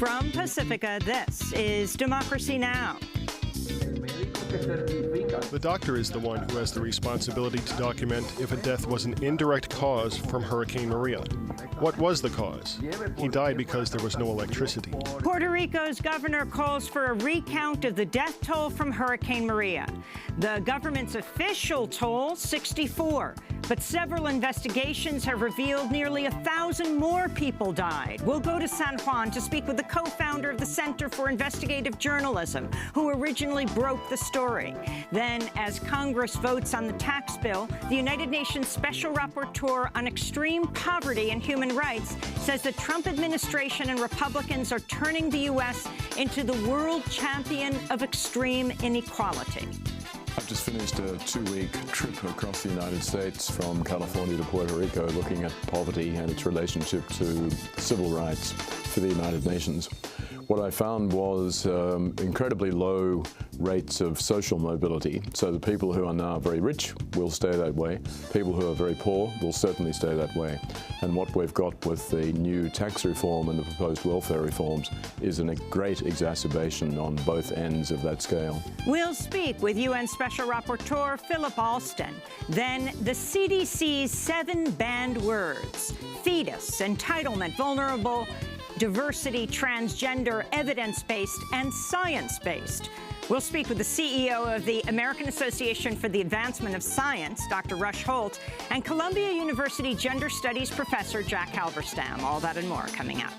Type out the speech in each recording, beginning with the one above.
From Pacifica, this is Democracy Now! The doctor is the one who has the responsibility to document if a death was an indirect cause from Hurricane Maria. What was the cause? He died because there was no electricity. Puerto Rico's governor calls for a recount of the death toll from Hurricane Maria. The government's official toll, 64. But several investigations have revealed nearly 1,000 more people died. We'll go to San Juan to speak with the co-founder of the Center for Investigative Journalism, who originally broke the story. Then, as Congress votes on the tax bill, the United Nations Special Rapporteur on Extreme Poverty and Human Rights says the Trump administration and Republicans are turning the U.S. into the world champion of extreme inequality. I've just finished a 2-week trip across the United States from California to Puerto Rico looking at poverty and its relationship to civil rights for the United Nations. What I found was incredibly low rates of social mobility. So the people who are now very rich will stay that way. People who are very poor will certainly stay that way. And what we've got with the new tax reform and the proposed welfare reforms is a great exacerbation on both ends of that scale. We'll speak with UN Special Rapporteur Philip Alston. Then the CDC's 7 banned words: fetus, entitlement, vulnerable, diversity, transgender, evidence-based, and science-based. We'll speak with the CEO of the American Association for the Advancement of Science, Dr. Rush Holt, and Columbia University Gender Studies professor Jack Halberstam. All that and more coming up.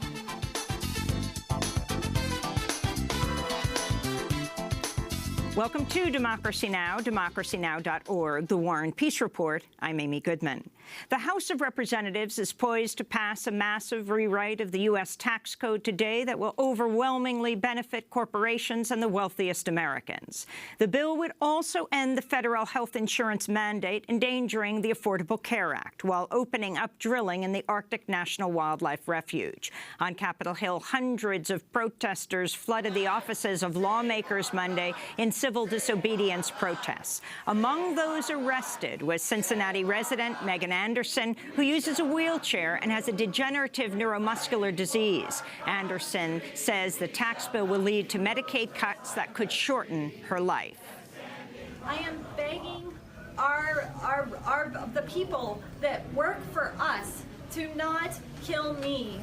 Welcome to Democracy Now!, democracynow.org, The War and Peace Report. I'm Amy Goodman. The House of Representatives is poised to pass a massive rewrite of the U.S. tax code today that will overwhelmingly benefit corporations and the wealthiest Americans. The bill would also end the federal health insurance mandate, endangering the Affordable Care Act, while opening up drilling in the Arctic National Wildlife Refuge. On Capitol Hill, hundreds of protesters flooded the offices of lawmakers Monday in civil disobedience protests. Among those arrested was Cincinnati resident Megan Anderson, who uses a wheelchair and has a degenerative neuromuscular disease. Anderson says the tax bill will lead to Medicaid cuts that could shorten her life. I am begging the people that work for us to not kill me.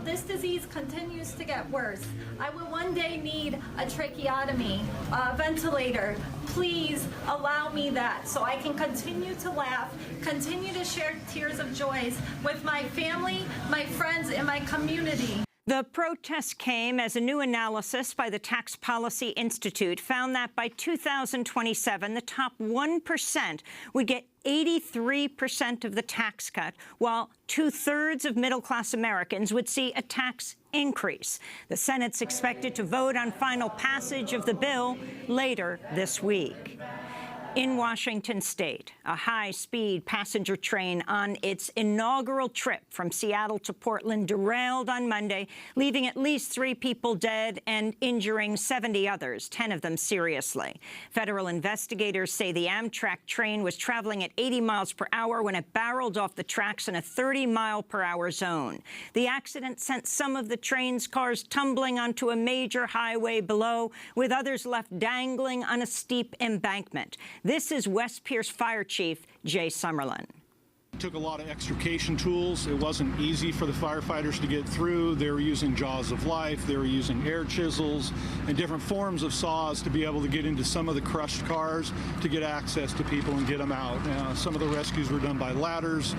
This disease continues to get worse. I will one day need a tracheotomy, a ventilator. Please allow me that so I can continue to laugh, continue to share tears of joy with my family, my friends, and my community. The protests came as a new analysis by the Tax Policy Institute found that by 2027, the top 1% would get 83% of the tax cut, while 2/3 of middle-class Americans would see a tax increase. The Senate's expected to vote on final passage of the bill later this week. In Washington state, a high-speed passenger train on its inaugural trip from Seattle to Portland derailed on Monday, leaving at least 3 people dead and injuring 70 others, 10 of them seriously. Federal investigators say the Amtrak train was traveling at 80 miles per hour when it barreled off the tracks in a 30-mile-per-hour zone. The accident sent some of the train's cars tumbling onto a major highway below, with others left dangling on a steep embankment. This is West Pierce Fire Chief Jay Summerlin. It took a lot of extrication tools. It wasn't easy for the firefighters to get through. They were using jaws of life. They were using air chisels and different forms of saws to be able to get into some of the crushed cars to get access to people and get them out. Some of the rescues were done by ladders.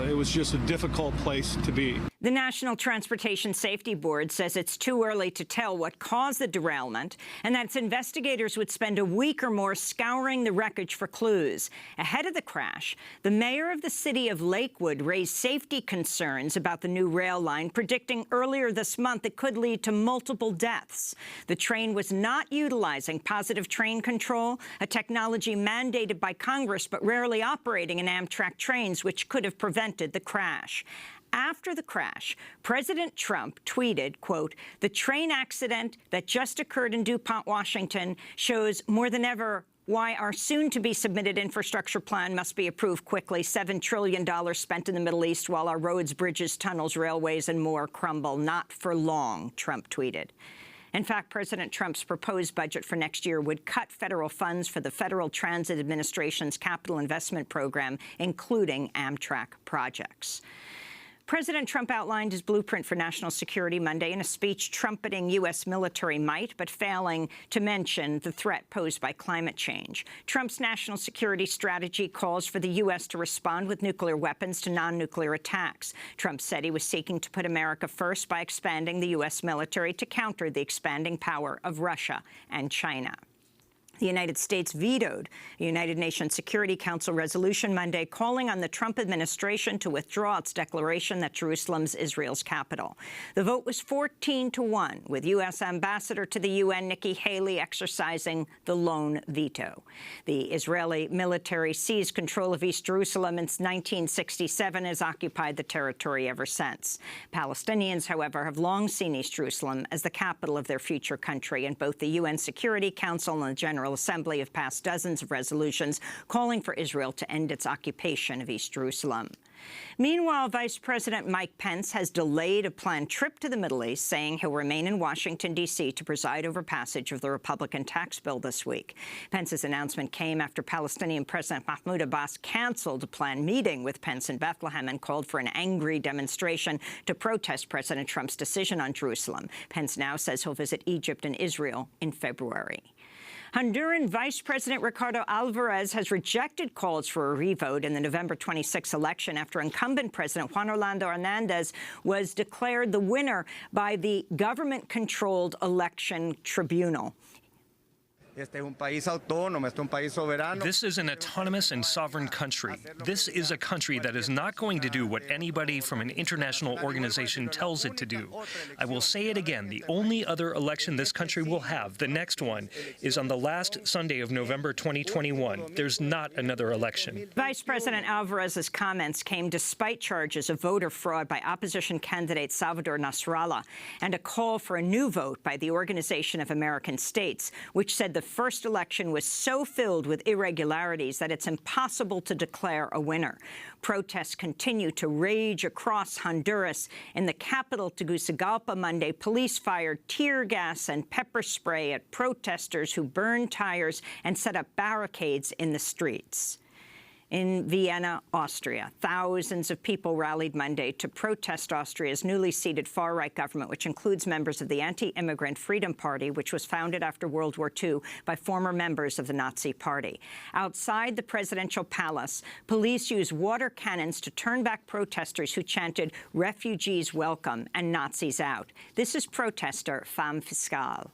It was just a difficult place to be. The National Transportation Safety Board says it's too early to tell what caused the derailment and that its investigators would spend a week or more scouring the wreckage for clues. Ahead of the crash, the mayor of the city of Lakewood raised safety concerns about the new rail line, predicting earlier this month it could lead to multiple deaths. The train was not utilizing positive train control, a technology mandated by Congress but rarely operating in Amtrak trains, which could have prevented the crash. After the crash, President Trump tweeted, quote, "The train accident that just occurred in DuPont, Washington shows more than ever Why our soon-to-be-submitted infrastructure plan must be approved quickly. $7 trillion spent in the Middle East while our roads, bridges, tunnels, railways, and more crumble. Not for long, Trump tweeted. In fact, President Trump's proposed budget for next year would cut federal funds for the Federal Transit Administration's capital investment program, including Amtrak projects. President Trump outlined his blueprint for national security Monday in a speech trumpeting U.S. military might, but failing to mention the threat posed by climate change. Trump's national security strategy calls for the U.S. to respond with nuclear weapons to non-nuclear attacks. Trump said he was seeking to put America first by expanding the U.S. military to counter the expanding power of Russia and China. The United States vetoed a United Nations Security Council resolution Monday calling on the Trump administration to withdraw its declaration that Jerusalem's Israel's capital. The vote was 14-1, with U.S. Ambassador to the UN Nikki Haley exercising the lone veto. The Israeli military seized control of East Jerusalem in 1967 and has occupied the territory ever since. Palestinians, however, have long seen East Jerusalem as the capital of their future country, and both the UN Security Council and the General Assembly have passed dozens of resolutions calling for Israel to end its occupation of East Jerusalem. Meanwhile, Vice President Mike Pence has delayed a planned trip to the Middle East, saying he'll remain in Washington, D.C. to preside over passage of the Republican tax bill this week. Pence's announcement came after Palestinian President Mahmoud Abbas canceled a planned meeting with Pence in Bethlehem and called for an angry demonstration to protest President Trump's decision on Jerusalem. Pence now says he'll visit Egypt and Israel in February. Honduran Vice President Ricardo Alvarez has rejected calls for a revote in the November 26 election after incumbent President Juan Orlando Hernández was declared the winner by the government-controlled election tribunal. This is an autonomous and sovereign country. This is a country that is not going to do what anybody from an international organization tells it to do. I will say it again, the only other election this country will have, the next one, is on the last Sunday of November 2021. There's not another election. Vice President Alvarez's comments came despite charges of voter fraud by opposition candidate Salvador Nasrallah and a call for a new vote by the Organization of American States, which said the first election was so filled with irregularities that it's impossible to declare a winner. Protests continue to rage across Honduras. In the capital, Tegucigalpa, Monday, police fired tear gas and pepper spray at protesters who burned tires and set up barricades in the streets. In Vienna, Austria, thousands of people rallied Monday to protest Austria's newly seated far-right government, which includes members of the anti-immigrant Freedom Party, which was founded after World War II by former members of the Nazi Party. Outside the presidential palace, police used water cannons to turn back protesters who chanted "Refugees welcome" and "Nazis out." This is protester Femme Fiscale.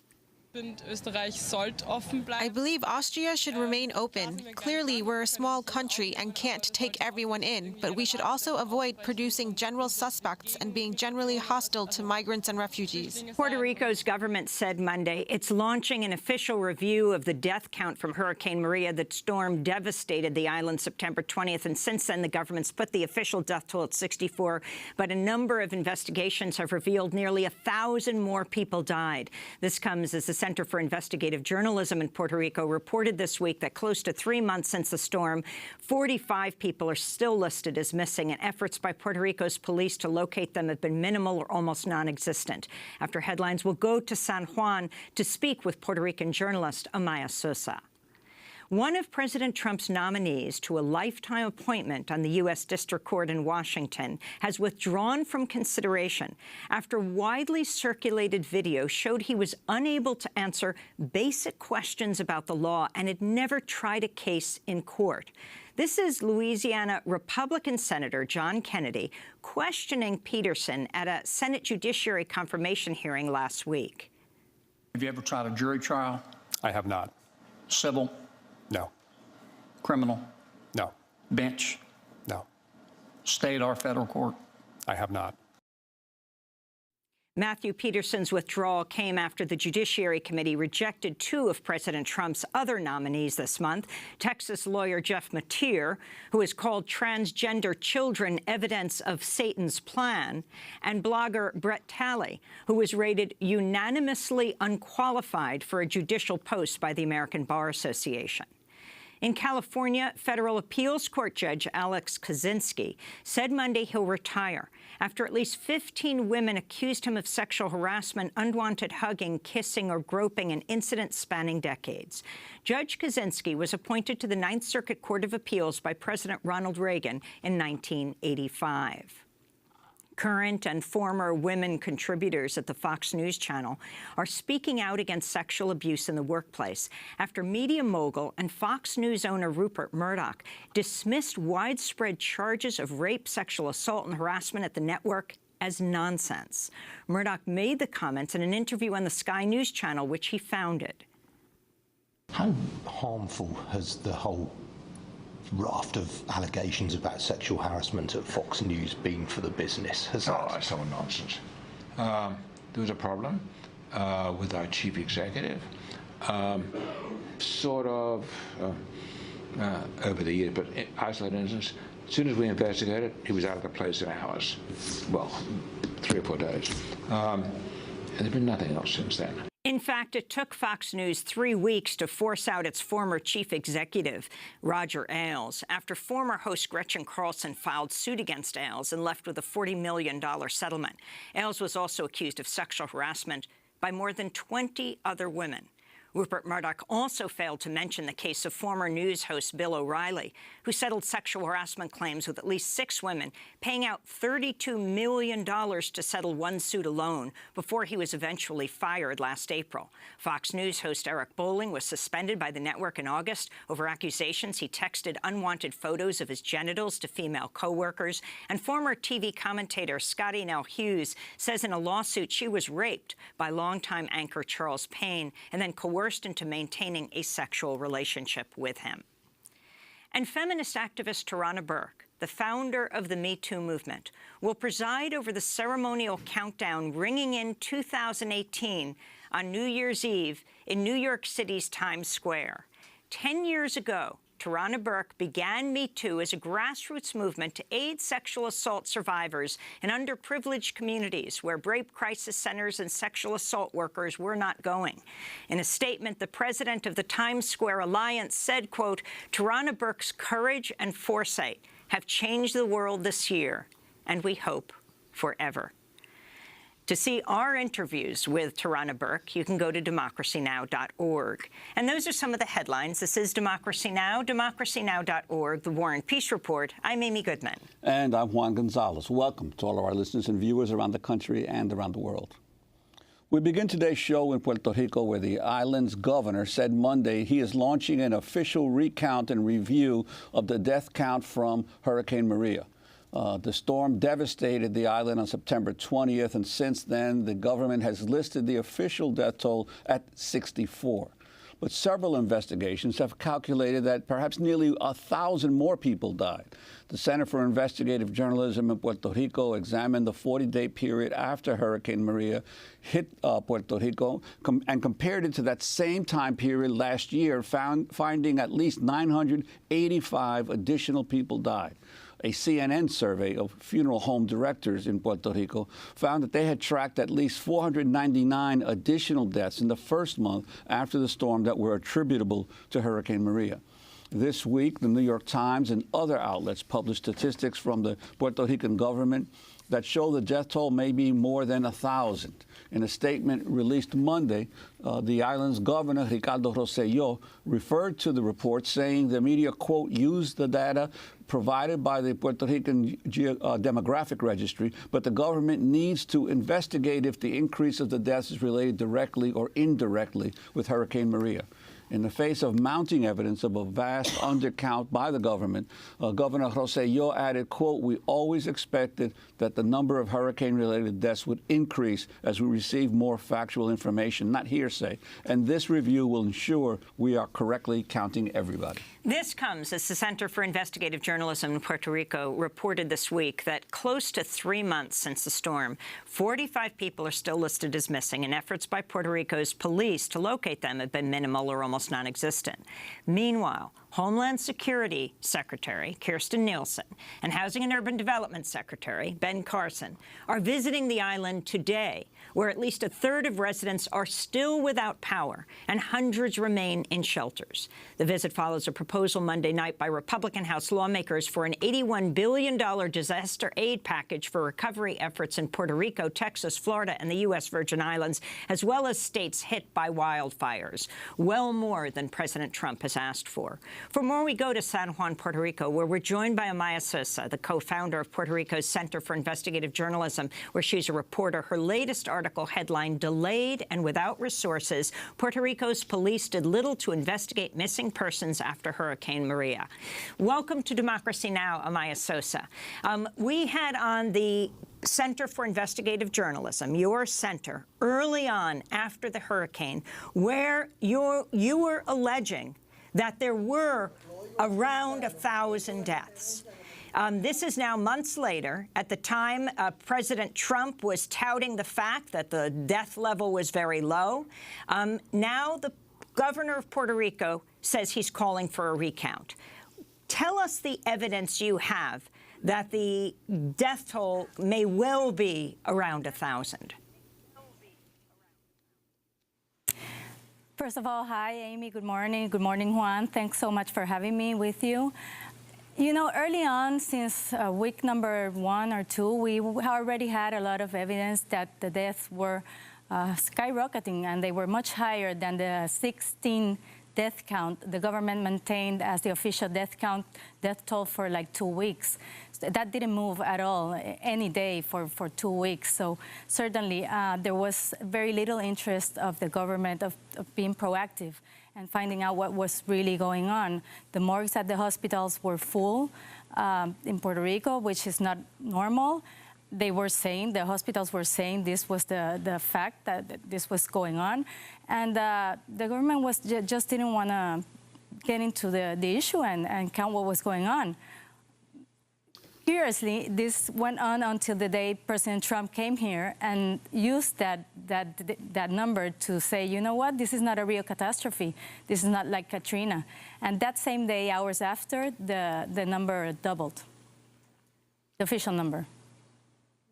I believe Austria should remain open. Clearly, we're a small country and can't take everyone in, but we should also avoid producing general suspects and being generally hostile to migrants and refugees. Puerto Rico's government said Monday it's launching an official review of the death count from Hurricane Maria. The storm devastated the island September 20th, and since then the government's put the official death toll at 64, but a number of investigations have revealed nearly 1,000 more people died. This comes as the Center for Investigative Journalism in Puerto Rico reported this week that close to 3 months since the storm, 45 people are still listed as missing, and efforts by Puerto Rico's police to locate them have been minimal or almost non-existent. After headlines, we'll go to San Juan to speak with Puerto Rican journalist Amaya Sosa. One of President Trump's nominees to a lifetime appointment on the U.S. District Court in Washington has withdrawn from consideration after widely circulated video showed he was unable to answer basic questions about the law and had never tried a case in court. This is Louisiana Republican Senator John Kennedy questioning Peterson at a Senate Judiciary confirmation hearing last week. Have you ever tried a jury trial? I have not. Civil? No. Criminal? No. Bench? No. State or federal court? I have not. Matthew Peterson's withdrawal came after the Judiciary Committee rejected 2 of President Trump's other nominees this month. Texas lawyer Jeff Mateer, who has called transgender children evidence of Satan's plan, and blogger Brett Talley, who was rated unanimously unqualified for a judicial post by the American Bar Association. In California, federal appeals court judge Alex Kaczynski said Monday he'll retire after at least 15 women accused him of sexual harassment, unwanted hugging, kissing, or groping, an incident spanning decades. Judge Kaczynski was appointed to the Ninth Circuit Court of Appeals by President Ronald Reagan in 1985. Current and former women contributors at the Fox News Channel are speaking out against sexual abuse in the workplace after media mogul and Fox News owner Rupert Murdoch dismissed widespread charges of rape, sexual assault, and harassment at the network as nonsense. Murdoch made the comments in an interview on the Sky News Channel, which he founded. How harmful has the whole raft of allegations about sexual harassment at Fox News been for the business? It's all nonsense. There was a problem with our chief executive, sort of over the years, but isolated instance. As soon as we investigated, he was out of the place in hours. Well, 3 or 4 days. And there's been nothing else since then. In fact, it took Fox News 3 weeks to force out its former chief executive, Roger Ailes, after former host Gretchen Carlson filed suit against Ailes and left with a $40 million settlement. Ailes was also accused of sexual harassment by more than 20 other women. Rupert Murdoch also failed to mention the case of former news host Bill O'Reilly, who settled sexual harassment claims with at least 6 women, paying out $32 million to settle one suit alone before he was eventually fired last April. Fox News host Eric Bolling was suspended by the network in August over accusations he texted unwanted photos of his genitals to female coworkers, and former TV commentator Scotty Nell Hughes says in a lawsuit she was raped by longtime anchor Charles Payne and then coerced into maintaining a sexual relationship with him. And feminist activist Tarana Burke, the founder of the Me Too movement, will preside over the ceremonial countdown ringing in 2018 on New Year's Eve in New York City's Times Square. 10 years ago, Tarana Burke began Me Too as a grassroots movement to aid sexual assault survivors in underprivileged communities where rape crisis centers and sexual assault workers were not going. In a statement, the president of the Times Square Alliance said, quote, "Tarana Burke's courage and foresight have changed the world this year, and we hope forever." To see our interviews with Tarana Burke, you can go to DemocracyNow.org. And those are some of the headlines. This is Democracy Now!, DemocracyNow.org, The War and Peace Report. I'm Amy Goodman. And I'm Juan Gonzalez. Welcome to all of our listeners and viewers around the country and around the world. We begin today's show in Puerto Rico, where the island's governor said Monday he is launching an official recount and review of the death count from Hurricane Maria. The storm devastated the island on September 20th, and since then, the government has listed the official death toll at 64. But several investigations have calculated that perhaps nearly 1,000 more people died. The Center for Investigative Journalism in Puerto Rico examined the 40-day period after Hurricane Maria hit Puerto Rico and compared it to that same time period last year, finding at least 985 additional people died. A CNN survey of funeral home directors in Puerto Rico found that they had tracked at least 499 additional deaths in the first month after the storm that were attributable to Hurricane Maria. This week, the New York Times and other outlets published statistics from the Puerto Rican government that show the death toll may be more than 1,000. In a statement released Monday, the island's governor, Ricardo Rosselló, referred to the report, saying the media, quote, used the data provided by the Puerto Rican demographic registry, but the government needs to investigate if the increase of the deaths is related directly or indirectly with Hurricane Maria. In the face of mounting evidence of a vast undercount by the government, Governor Rosselló added, quote, "We always expected that the number of hurricane-related deaths would increase as we receive more factual information, not hearsay, and this review will ensure we are correctly counting everybody." This comes as the Center for Investigative Journalism in Puerto Rico reported this week that close to 3 months since the storm, 45 people are still listed as missing, and efforts by Puerto Rico's police to locate them have been minimal or almost almost non-existent. Meanwhile, Homeland Security Secretary Kirstjen Nielsen and Housing and Urban Development Secretary Ben Carson are visiting the island today, where at least a third of residents are still without power and hundreds remain in shelters. The visit follows a proposal Monday night by Republican House lawmakers for an $81 billion disaster aid package for recovery efforts in Puerto Rico, Texas, Florida, and the U.S. Virgin Islands, as well as states hit by wildfires, well more than President Trump has asked for. For more, we go to San Juan, Puerto Rico, where we're joined by Amaya Sosa, the co-founder of Puerto Rico's Center for Investigative Journalism, where she's a reporter. Her latest article headline, "Delayed and Without Resources, Puerto Rico's Police Did Little to Investigate Missing Persons After Hurricane Maria." Welcome to Democracy Now!, Amaya Sosa. We had on the Center for Investigative Journalism, your center, early on after the hurricane, where you were alleging that there were around 1,000 deaths. This is now months later. At the time, President Trump was touting the fact that the death level was very low. Now the governor of Puerto Rico says he's calling for a recount. Tell us the evidence you have that the death toll may well be around 1,000. First of all, hi, Amy. Good morning. Good morning, Juan. Thanks so much for having me with you. You know, early on, since week number 1 or 2, we already had a lot of evidence that the deaths were skyrocketing, and they were much higher than the 16 death count the government maintained as the official death toll for like 2 weeks. That didn't move at all any day for 2 weeks. So certainly there was very little interest of the government of being proactive and finding out what was really going on. The morgues at the hospitals were full in Puerto Rico, which is not normal. They were saying, the hospitals were saying this was the fact that this was going on. And the government was just didn't want to get into the issue and count what was going on. Curiously, this went on until the day President Trump came here and used that number to say, you know what, this is not a real catastrophe. This is not like Katrina. And that same day, hours after, the number doubled, the official number.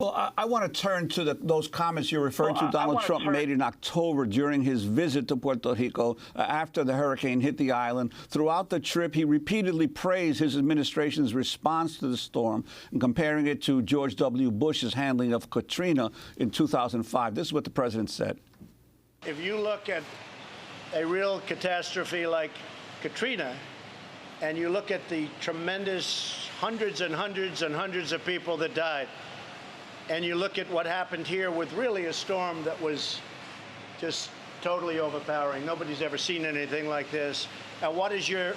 Well, I want to turn to those comments you're referring to Donald Trump made in October during his visit to Puerto Rico after the hurricane hit the island. Throughout the trip, he repeatedly praised his administration's response to the storm and comparing it to George W. Bush's handling of Katrina in 2005. This is what the president said. If you look at a real catastrophe like Katrina, and you look at the tremendous hundreds and hundreds and hundreds of people that died, and you look at what happened here with really a storm that was just totally overpowering. Nobody's ever seen anything like this. What is your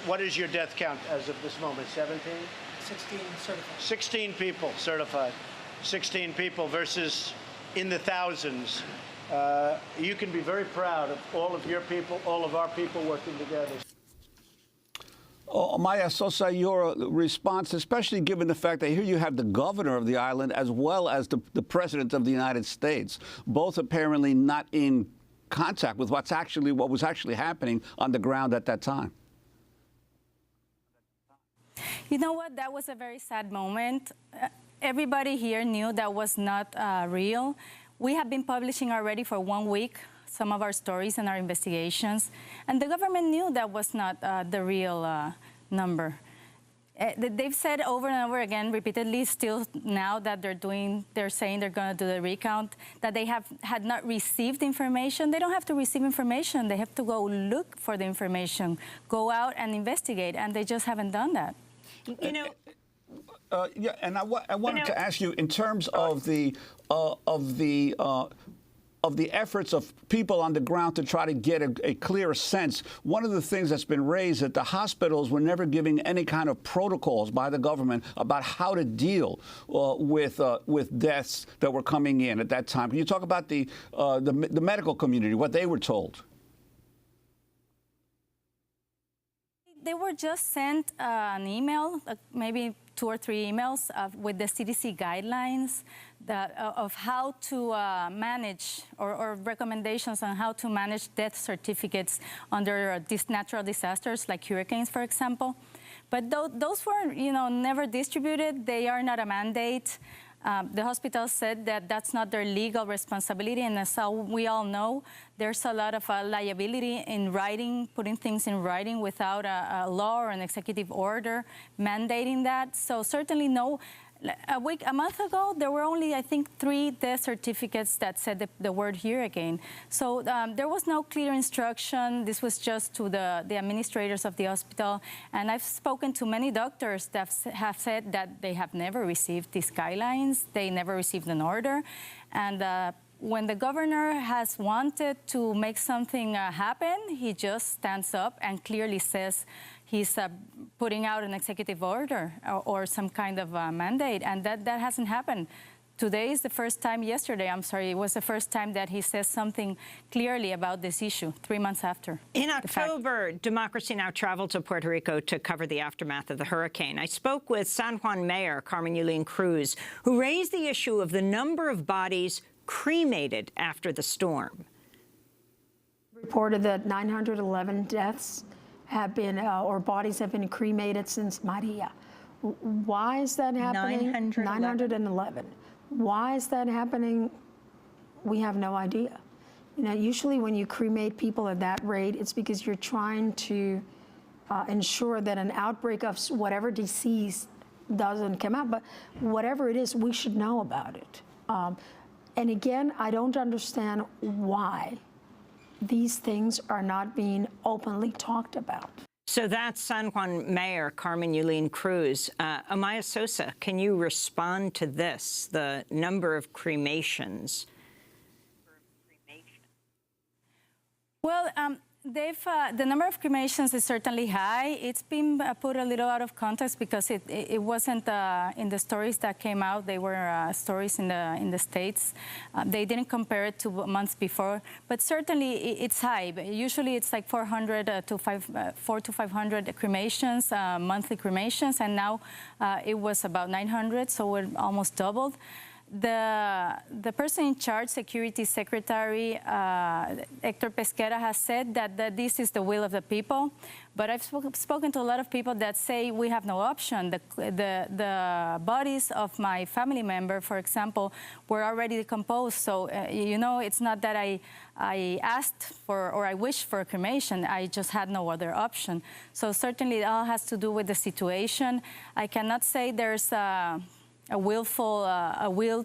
death count as of this moment? 17? 16 certified. 16 people certified. 16 people versus in the thousands. You can be very proud of all of your people, all of our people working together. Amaya Sosa, your response, especially given the fact that here you have the governor of the island as well as the president of the United States, both apparently not in contact with what was actually happening on the ground at that time. You know what? That was a very sad moment. Everybody here knew that was not real. We have been publishing already for 1 week some of our stories and our investigations, and the government knew that was not the real number. They've said over and over again, repeatedly, still now that they're saying they're going to do the recount, that they had not received information. They don't have to receive information. They have to go look for the information, go out and investigate, and they just haven't done that. You know. Yeah, and I wanted to ask you in terms of the efforts of people on the ground to try to get a clearer sense. One of the things that's been raised that the hospitals were never giving any kind of protocols by the government about how to deal with deaths that were coming in at that time. Can you talk about the medical community, what they were told? They were just sent an email maybe 2 or 3 emails with the CDC guidelines of how to manage or recommendations on how to manage death certificates under these natural disasters like hurricanes, for example. But those were, never distributed. They are not a mandate. The hospital said that that's not their legal responsibility, and as we all know, there's a lot of liability in writing, putting things in writing without a law or an executive order mandating that. So certainly no. A month ago, there were only, I think, 3 death certificates that said the word hurricane. So there was no clear instruction. This was just to the administrators of the hospital. And I've spoken to many doctors that have said that they have never received these guidelines. They never received an order. And when the governor has wanted to make something happen, he just stands up and clearly says he's putting out an executive order or some kind of mandate, and that hasn't happened. Today is the first time, it was the first time that he says something clearly about this issue, 3 months after. In October, Democracy Now! Traveled to Puerto Rico to cover the aftermath of the hurricane. I spoke with San Juan Mayor Carmen Yulín Cruz, who raised the issue of the number of bodies cremated after the storm. Reported that 911 deaths have been, or bodies have been cremated since Maria. Why is that happening? 911. Why is that happening? We have no idea. Usually when you cremate people at that rate, it's because you're trying to ensure that an outbreak of whatever disease doesn't come out. But whatever it is, we should know about it. And again, I don't understand why these things are not being openly talked about. So that's San Juan Mayor Carmen Yulín Cruz. Amaya Sosa, can you respond to this, the number of cremations? Well, the number of cremations is certainly high. It's been put a little out of context because it wasn't in the stories that came out. They were stories in the States. They didn't compare it to months before, but certainly it's high. Usually it's like 400 to 500 cremations, monthly cremations, and now it was about 900, so it almost doubled. The person in charge, Security Secretary Hector Pesquera, has said that this is the will of the people. But I've spoken to a lot of people that say we have no option. The bodies of my family member, for example, were already decomposed. So, it's not that I asked for or I wished for a cremation. I just had no other option. So certainly it all has to do with the situation. I cannot say there's a will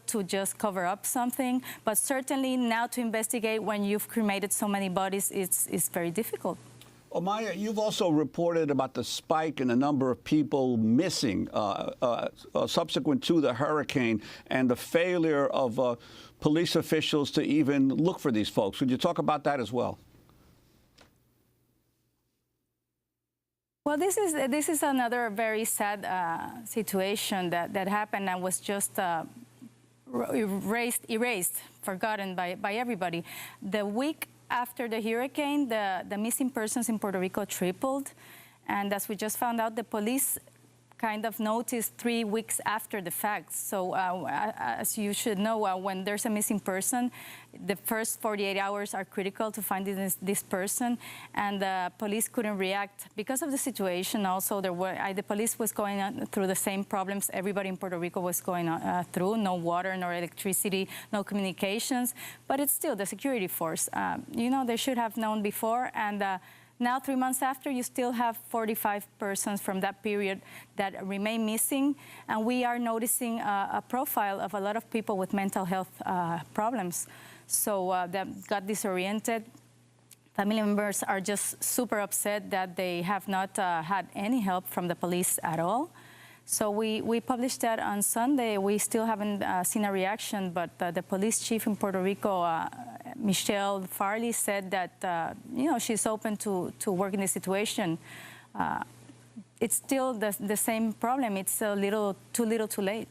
to just cover up something, but certainly now to investigate when you've cremated so many bodies, it's very difficult. Amaya, you've also reported about the spike in the number of people missing subsequent to the hurricane and the failure of police officials to even look for these folks. Could you talk about that as well? Well, this is another very sad situation that happened and was just erased, forgotten by everybody. The week after the hurricane, the missing persons in Puerto Rico tripled, and as we just found out, the police kind of noticed 3 weeks after the fact. So as you should know, when there's a missing person, the first 48 hours are critical to finding this person, and the police couldn't react because of the situation. Also, the police was going through the same problems everybody in Puerto Rico was going through: no water, no electricity, no communications. But it's still the security force. They should have known before, and now, 3 months after, you still have 45 persons from that period that remain missing, and we are noticing a profile of a lot of people with mental health problems. So that got disoriented. Family members are just super upset that they have not had any help from the police at all. So we published that on Sunday. We still haven't seen a reaction, but the police chief in Puerto Rico, Michelle Farley, said that she's open to work in the situation. It's still the same problem. It's too little too late.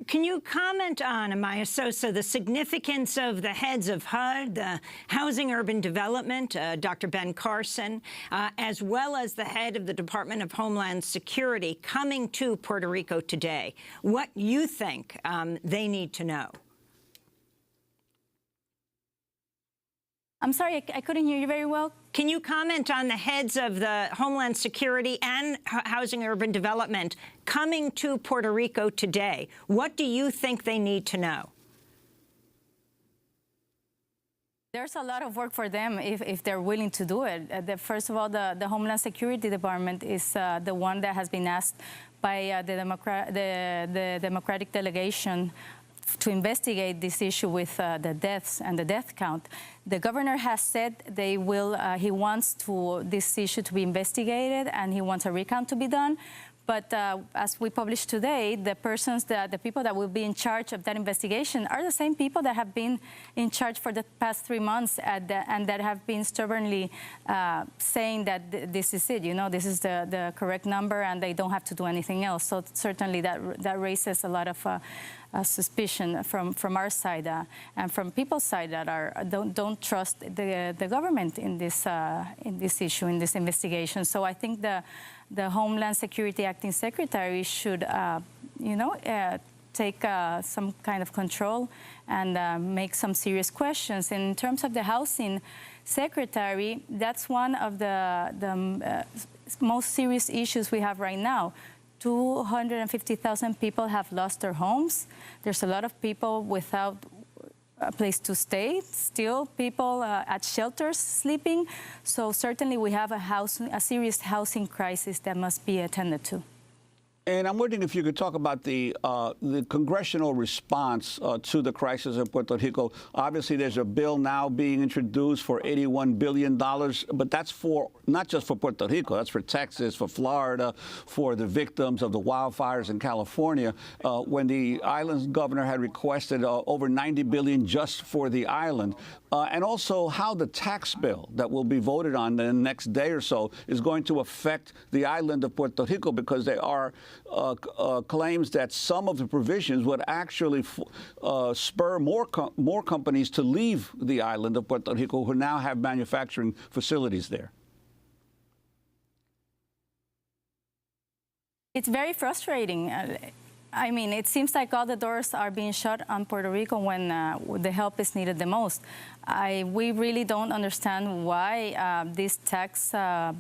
Can you comment on, Amaya Sosa, the significance of the heads of HUD, the Housing Urban Development, Dr. Ben Carson, as well as the head of the Department of Homeland Security coming to Puerto Rico today? What you think they need to know? I'm sorry, I couldn't hear you very well. Can you comment on the heads of the Homeland Security and Housing Urban Development coming to Puerto Rico today? What do you think they need to know? There's a lot of work for them if they're willing to do it. First of all, the Homeland Security Department is the one that has been asked by the Democratic delegation to investigate this issue with the deaths and the death count. The governor has said they will. He wants this issue to be investigated, and he wants a recount to be done. But as we published today, the people that will be in charge of that investigation are the same people that have been in charge for the past 3 months and that have been stubbornly saying that this is it, this is the correct number and they don't have to do anything else. So certainly that raises a lot of suspicion from our side and from people's side that don't trust the government in this issue, in this investigation. So I think the Homeland Security Acting Secretary should, take some kind of control and make some serious questions. And in terms of the Housing Secretary, that's one of the most serious issues we have right now. 250,000 people have lost their homes. There's a lot of people without a place to stay, still people at shelters sleeping. So certainly we have a serious housing crisis that must be attended to. And I'm wondering if you could talk about the congressional response to the crisis in Puerto Rico. Obviously, there's a bill now being introduced for $81 billion, but that's not just for Puerto Rico. That's for Texas, for Florida, for the victims of the wildfires in California. When the island's governor had requested over $90 billion just for the island. And also how the tax bill that will be voted on in the next day or so is going to affect the island of Puerto Rico, because there are claims that some of the provisions would actually spur more companies to leave the island of Puerto Rico who now have manufacturing facilities there. It's very frustrating. I mean, it seems like all the doors are being shut on Puerto Rico when the help is needed the most. We really don't understand why this tax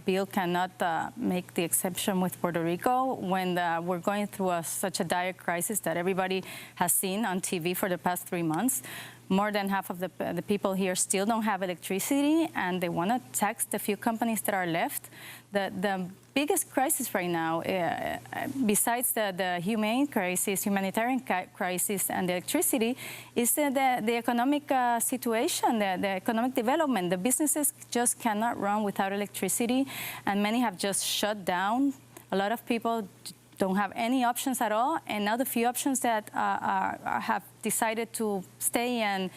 bill cannot make the exception with Puerto Rico when we're going through such a dire crisis that everybody has seen on TV for the past 3 months. More than half of the people here still don't have electricity, and they want to tax the few companies that are left. The biggest crisis right now, besides the humanitarian crisis and the electricity, is the economic situation, the economic development. The businesses just cannot run without electricity, and many have just shut down. A lot of people don't have any options at all, and now the few options that have decided to stay and,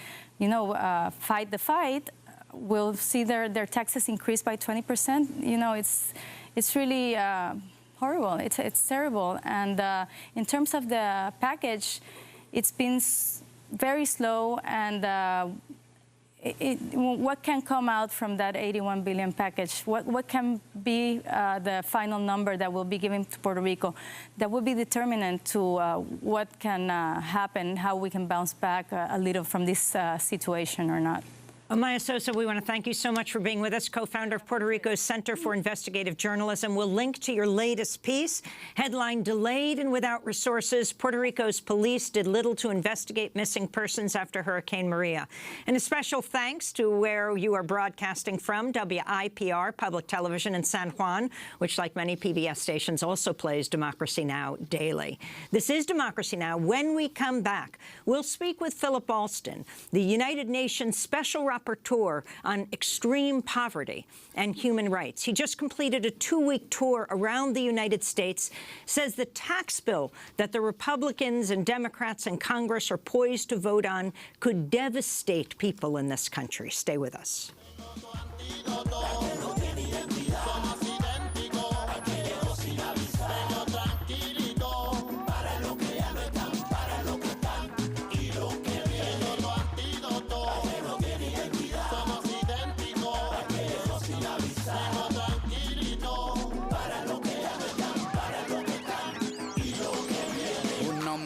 fight the fight will see their taxes increase by 20%. It's really horrible. It's terrible. And in terms of the package, it's been very slow, and what can come out from that 81 billion package? What can be the final number that will be given to Puerto Rico that will be determinant to what can happen, how we can bounce back a little from this situation or not? Amaya Sosa, we want to thank you so much for being with us, co-founder of Puerto Rico's Center for Investigative Journalism. We'll link to your latest piece. Headline, Delayed and Without Resources, Puerto Rico's police did little to investigate missing persons after Hurricane Maria. And a special thanks to where you are broadcasting from, WIPR, Public Television in San Juan, which, like many PBS stations, also plays Democracy Now! Daily. This is Democracy Now! When we come back, we'll speak with Philip Alston, the United Nations Special Rapporteur on extreme poverty and human rights. He just completed a 2-week tour around the United States, says the tax bill that the Republicans and Democrats in Congress are poised to vote on could devastate people in this country. Stay with us.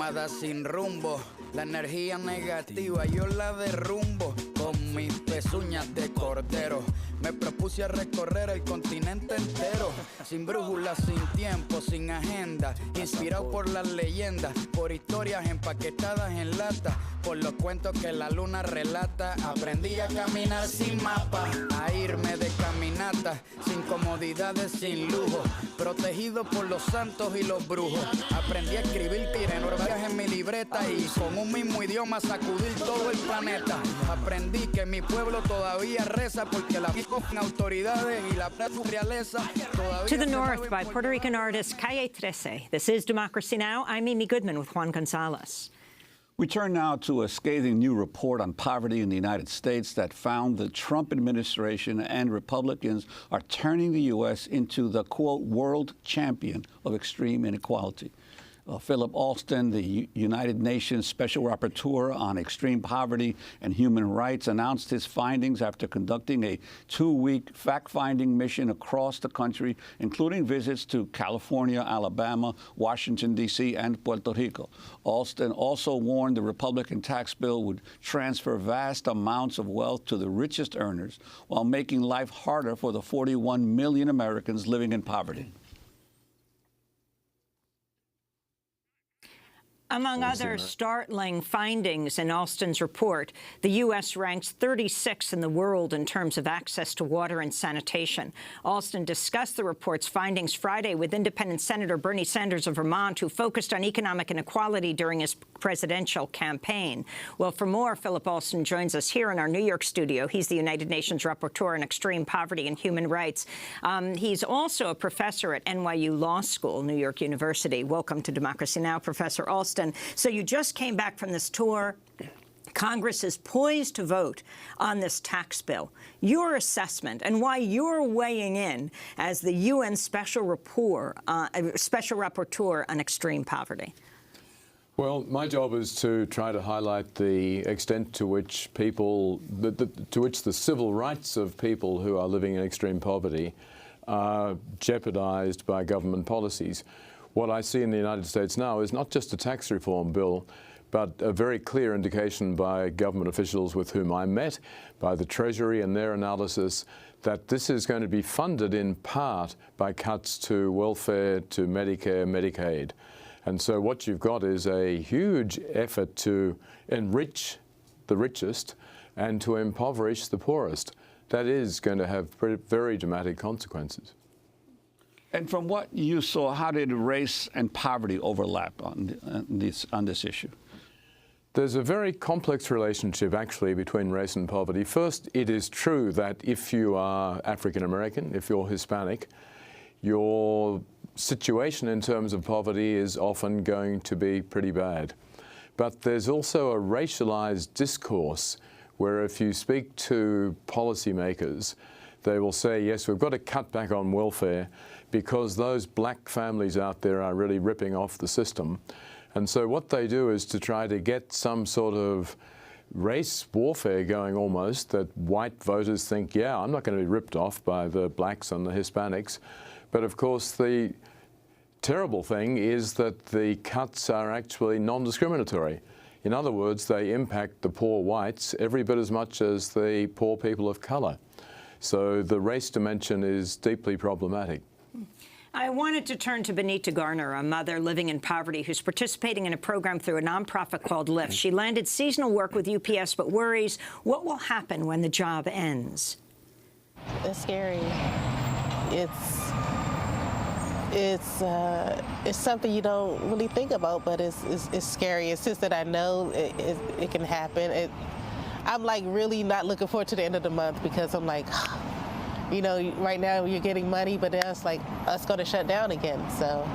llamada sin rumbo. La energía negativa yo la derrumbo con mis pezuñas de cordero. Me propuse a recorrer el continente entero, sin brújula, sin tiempo, sin agenda, inspirado por las leyendas, por historias empaquetadas en lata, por los cuentos que la luna relata. Aprendí a caminar sin mapa, a irme de caminata, sin comodidades, sin lujo, protegido por los santos y los brujos. Aprendí a escribir tirenorgas en mi libreta y con un mismo idioma sacudir todo el planeta. Aprendí que mi pueblo todavía reza porque la autoridades y la realeza todavía. To the north by Puerto Rican artist Calle 13. This is Democracy Now! I'm Amy Goodman with Juan Gonzalez. We turn now to a scathing new report on poverty in the United States that found the Trump administration and Republicans are turning the U.S. into the, quote, world champion of extreme inequality. Philip Alston, the United Nations Special Rapporteur on Extreme Poverty and Human Rights, announced his findings after conducting a 2-week fact-finding mission across the country, including visits to California, Alabama, Washington, D.C., and Puerto Rico. Alston also warned the Republican tax bill would transfer vast amounts of wealth to the richest earners while making life harder for the 41 million Americans living in poverty. Among other startling findings in Alston's report, the U.S. ranks 36 in the world in terms of access to water and sanitation. Alston discussed the report's findings Friday with independent Senator Bernie Sanders of Vermont, who focused on economic inequality during his presidential campaign. Well, for more, Philip Alston joins us here in our New York studio. He's the United Nations Rapporteur on Extreme Poverty and Human Rights. He's also a professor at NYU Law School, New York University. Welcome to Democracy Now!, Professor Alston. So you just came back from this tour. Congress is poised to vote on this tax bill. Your assessment and why you're weighing in as the UN Special Rapporteur on Extreme Poverty. Well, my job is to try to highlight the extent to which the civil rights of people who are living in extreme poverty are jeopardized by government policies. What I see in the United States now is not just a tax reform bill, but a very clear indication by government officials with whom I met, by the Treasury and their analysis, that this is going to be funded in part by cuts to welfare, to Medicare, Medicaid. And so what you've got is a huge effort to enrich the richest and to impoverish the poorest. That is going to have very dramatic consequences. And from what you saw, how did race and poverty overlap on this issue? There's a very complex relationship, actually, between race and poverty. First, it is true that if you are African American, if you're Hispanic, your situation in terms of poverty is often going to be pretty bad. But there's also a racialized discourse where if you speak to policymakers, they will say, yes, we've got to cut back on welfare because those black families out there are really ripping off the system. And so what they do is to try to get some sort of race warfare going almost, that white voters think, yeah, I'm not going to be ripped off by the blacks and the Hispanics. But of course, the terrible thing is that the cuts are actually non-discriminatory. In other words, they impact the poor whites every bit as much as the poor people of color. So the race dimension is deeply problematic. I wanted to turn to Benita Garner, a mother living in poverty who's participating in a program through a nonprofit called Lyft. She landed seasonal work with UPS, but worries what will happen when the job ends. It's scary. It's something you don't really think about, but it's scary. It's just that I know it can happen. I'm like really not looking forward to the end of the month because I'm like, you know, right now you're getting money, but then it's like us going to shut down again. So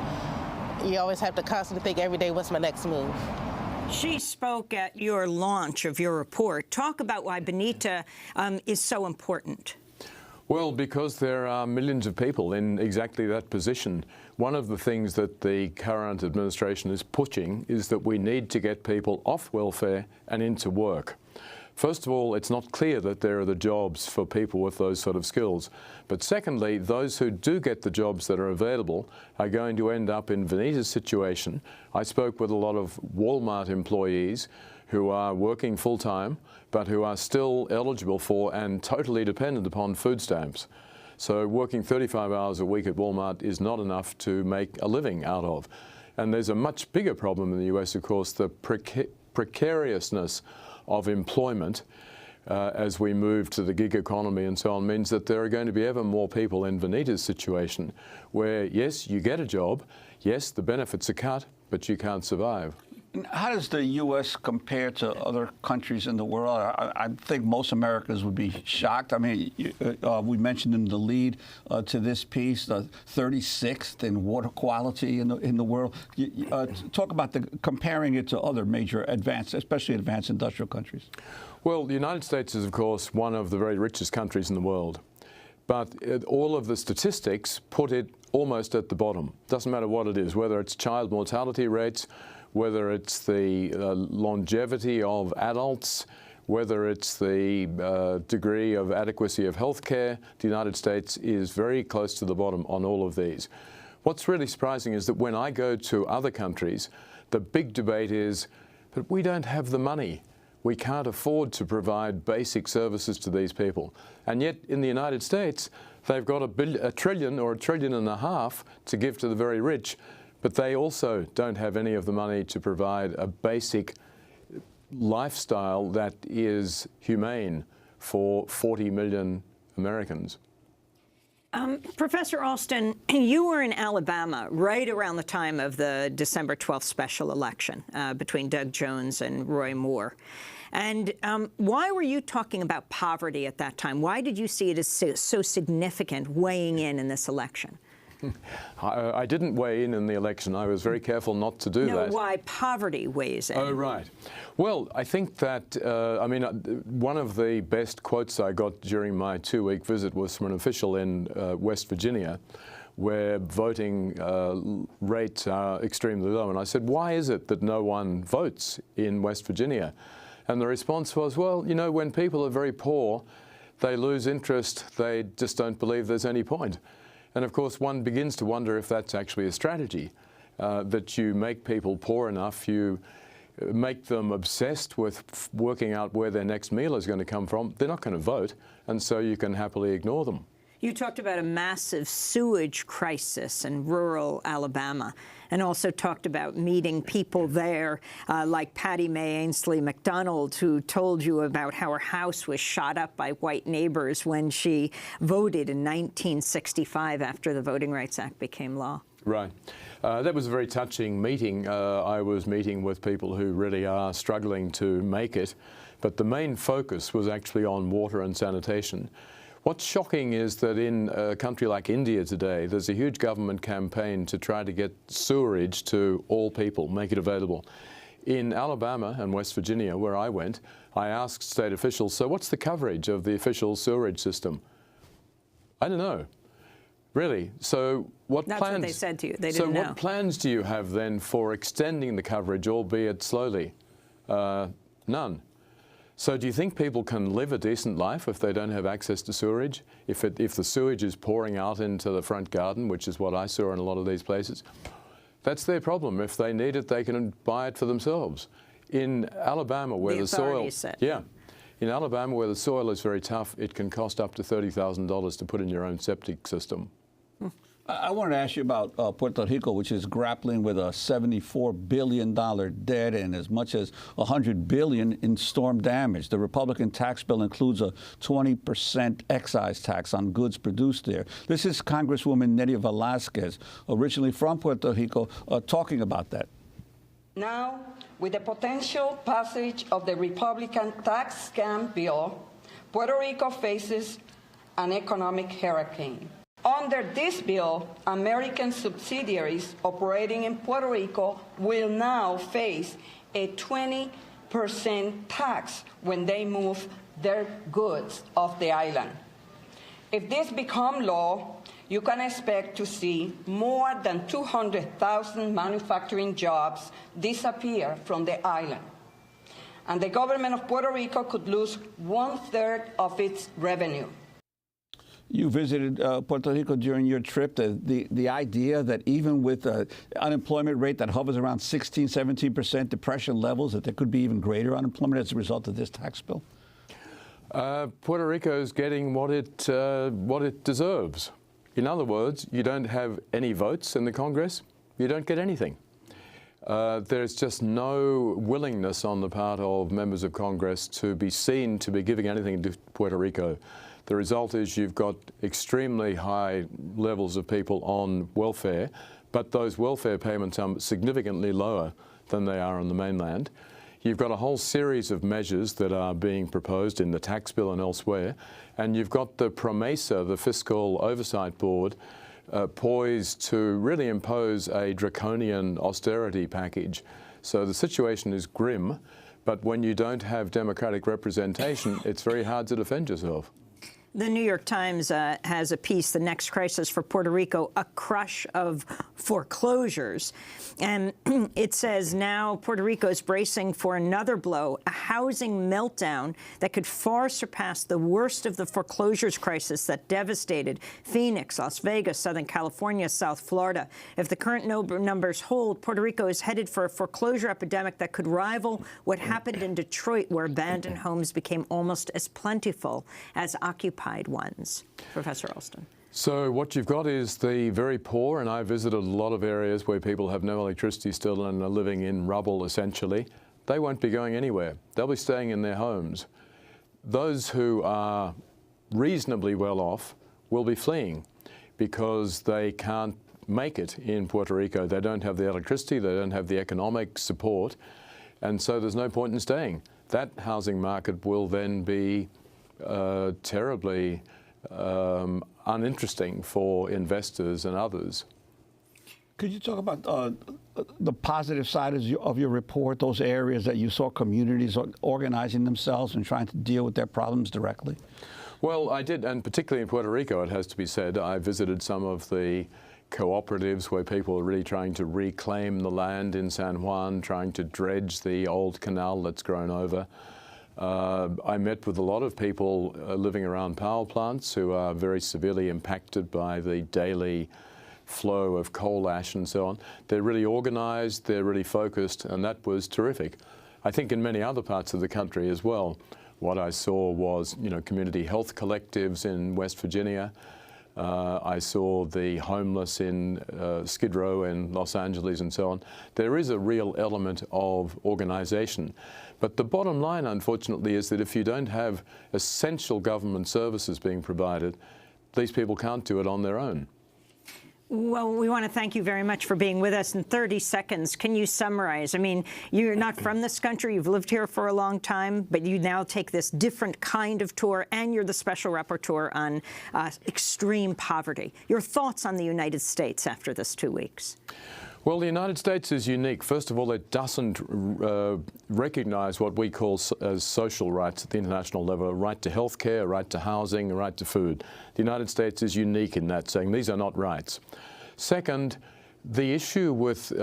you always have to constantly think every day, what's my next move? She spoke at your launch of your report. Talk about why Benita is so important. Well, because there are millions of people in exactly that position. One of the things that the current administration is pushing is that we need to get people off welfare and into work. First of all, it's not clear that there are the jobs for people with those sort of skills. But secondly, those who do get the jobs that are available are going to end up in Vanita's situation. I spoke with a lot of Walmart employees who are working full-time, but who are still eligible for and totally dependent upon food stamps. So working 35 hours a week at Walmart is not enough to make a living out of. And there's a much bigger problem in the US, of course, the precariousness of employment as we move to the gig economy and so on, means that there are going to be ever more people in Vanita's situation where, yes, you get a job, yes, the benefits are cut, but you can't survive. How does the U.S. compare to other countries in the world? I think most Americans would be shocked. I mean, we mentioned in the lead to this piece, the 36th in water quality in the world. Talk about comparing it to other major advanced, especially advanced industrial countries. Well, the United States is, of course, one of the very richest countries in the world. But all of the statistics put it almost at the bottom. Doesn't matter what it is, whether it's child mortality rates, whether it's the longevity of adults, whether it's the degree of adequacy of health care, the United States is very close to the bottom on all of these. What's really surprising is that when I go to other countries, the big debate is, but we don't have the money. We can't afford to provide basic services to these people. And yet in the United States, they've got a trillion or $1.5 trillion to give to the very rich. But they also don't have any of the money to provide a basic lifestyle that is humane for 40 million Americans. Professor Alston, you were in Alabama right around the time of the December 12th special election between Doug Jones and Roy Moore. And why were you talking about poverty at that time? Why did you see it as so significant weighing in this election? I didn't weigh in the election. I was very careful not to do that. No, why poverty weighs in. Oh, right. Well, I think that, I mean, one of the best quotes I got during my 2-week visit was from an official in West Virginia, where voting rates are extremely low. And I said, why is it that no one votes in West Virginia? And the response was, well, you know, when people are very poor, they lose interest. They just don't believe there's any point. And of course, one begins to wonder if that's actually a strategy, that you make people poor enough, you make them obsessed with working out where their next meal is going to come from. They're not going to vote, and so you can happily ignore them. You talked about a massive sewage crisis in rural Alabama, and also talked about meeting people there like Patty Mae Ainsley McDonald, who told you about how her house was shot up by white neighbors when she voted in 1965 after the Voting Rights Act became law. Right. That was a very touching meeting. I was meeting with people who really are struggling to make it, but the main focus was actually on water and sanitation. What's shocking is that in a country like India today, there's a huge government campaign to try to get sewerage to all people, make it available. In Alabama and West Virginia, where I went, I asked state officials, so what's the coverage of the official sewerage system? I don't know. Really? So what plans? That's what they said to you. They didn't know. So what plans do you have then for extending the coverage, albeit slowly? None. So do you think people can live a decent life if they don't have access to sewerage? If the sewage is pouring out into the front garden, which is what I saw in a lot of these places, that's their problem. If they need it, they can buy it for themselves. In Alabama, where the soil, in Alabama, where the soil is very tough, it can cost up to $30,000 to put in your own septic system. I wanted to ask you about Puerto Rico, which is grappling with a $74 billion debt and as much as $100 billion in storm damage. The Republican tax bill includes a 20% excise tax on goods produced there. This is Congresswoman Nydia Velázquez, originally from Puerto Rico, talking about that. Now, with the potential passage of the Republican tax scam bill, Puerto Rico faces an economic hurricane. Under this bill, American subsidiaries operating in Puerto Rico will now face a 20% tax when they move their goods off the island. If this becomes law, you can expect to see more than 200,000 manufacturing jobs disappear from the island. and the government of Puerto Rico could lose 1/3 of its revenue. You visited Puerto Rico during your trip. The idea that even with an unemployment rate that hovers around 16, 17% depression levels, that there could be even greater unemployment as a result of this tax bill? Puerto Rico is getting what it deserves. In other words, you don't have any votes in the Congress, you don't get anything. There's just no willingness on the part of members of Congress to be seen to be giving anything to Puerto Rico. The result is you've got extremely high levels of people on welfare, but those welfare payments are significantly lower than they are on the mainland. You've got a whole series of measures that are being proposed in the tax bill and elsewhere, and you've got the PROMESA, the Fiscal Oversight Board, poised to really impose a draconian austerity package. So the situation is grim, but when you don't have democratic representation, it's very hard to defend yourself. The New York Times has a piece, The Next Crisis for Puerto Rico, a crush of foreclosures. And it says now Puerto Rico is bracing for another blow, a housing meltdown that could far surpass the worst of the foreclosures crisis that devastated Phoenix, Las Vegas, Southern California, South Florida. If the current numbers hold, Puerto Rico is headed for a foreclosure epidemic that could rival what happened in Detroit, where abandoned homes became almost as plentiful as occupied ones. Professor Alston. So what you've got is the very poor, and I visited a lot of areas where people have no electricity still and are living in rubble, essentially. They won't be going anywhere. They'll be staying in their homes. Those who are reasonably well off will be fleeing because they can't make it in Puerto Rico. They don't have the electricity, they don't have the economic support, and so there's no point in staying. That housing market will then be terribly uninteresting for investors and others. Could you talk about the positive side of your report, those areas that you saw communities organizing themselves and trying to deal with their problems directly? Well, I did, and particularly in Puerto Rico, it has to be said. I visited some of the cooperatives where people are really trying to reclaim the land in San Juan, trying to dredge the old canal that's grown over. I met with a lot of people living around power plants who are very severely impacted by the daily flow of coal ash and so on. They're really organized, they're really focused, and that was terrific. I think in many other parts of the country as well, what I saw was, community health collectives in West Virginia. I saw the homeless in Skid Row and Los Angeles and so on. There is a real element of organization. But the bottom line, unfortunately, is that if you don't have essential government services being provided, these people can't do it on their own. Well, we want to thank you very much for being with us. In 30 seconds, can you summarize? I mean, you're not from this country. You've lived here for a long time, but you now take this different kind of tour, and you're the special rapporteur on extreme poverty. Your thoughts on the United States after this 2 weeks? Well, the United States is unique. First of all, it doesn't recognize what we call as social rights at the international level, a right to health care, a right to housing, a right to food. The United States is unique in that, saying these are not rights. Second, the issue with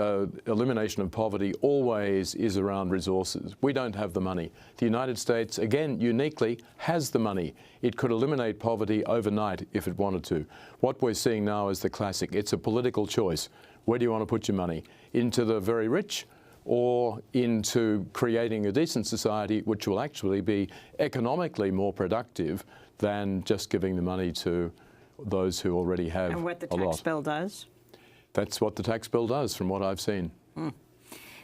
elimination of poverty always is around resources. We don't have the money. The United States, again, uniquely, has the money. It could eliminate poverty overnight if it wanted to. What we're seeing now is the classic. It's a political choice. Where do you want to put your money? Into the very rich or into creating a decent society which will actually be economically more productive than just giving the money to those who already have a lot? And what the tax bill does? That's what the tax bill does, from what I've seen.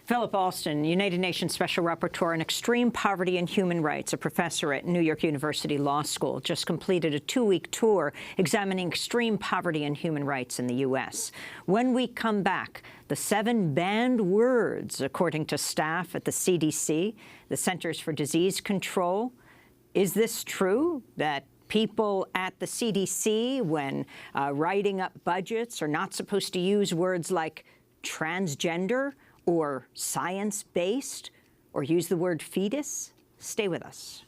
Philip Alston, United Nations Special Rapporteur on Extreme Poverty and Human Rights, a professor at New York University Law School, just completed a 2-week tour examining extreme poverty and human rights in the U.S. When we come back, the 7 banned words, according to staff at the CDC, the Centers for Disease Control. Is this true, that people at the CDC, when writing up budgets, are not supposed to use words like transgender or science-based, or use the word fetus? Stay with us.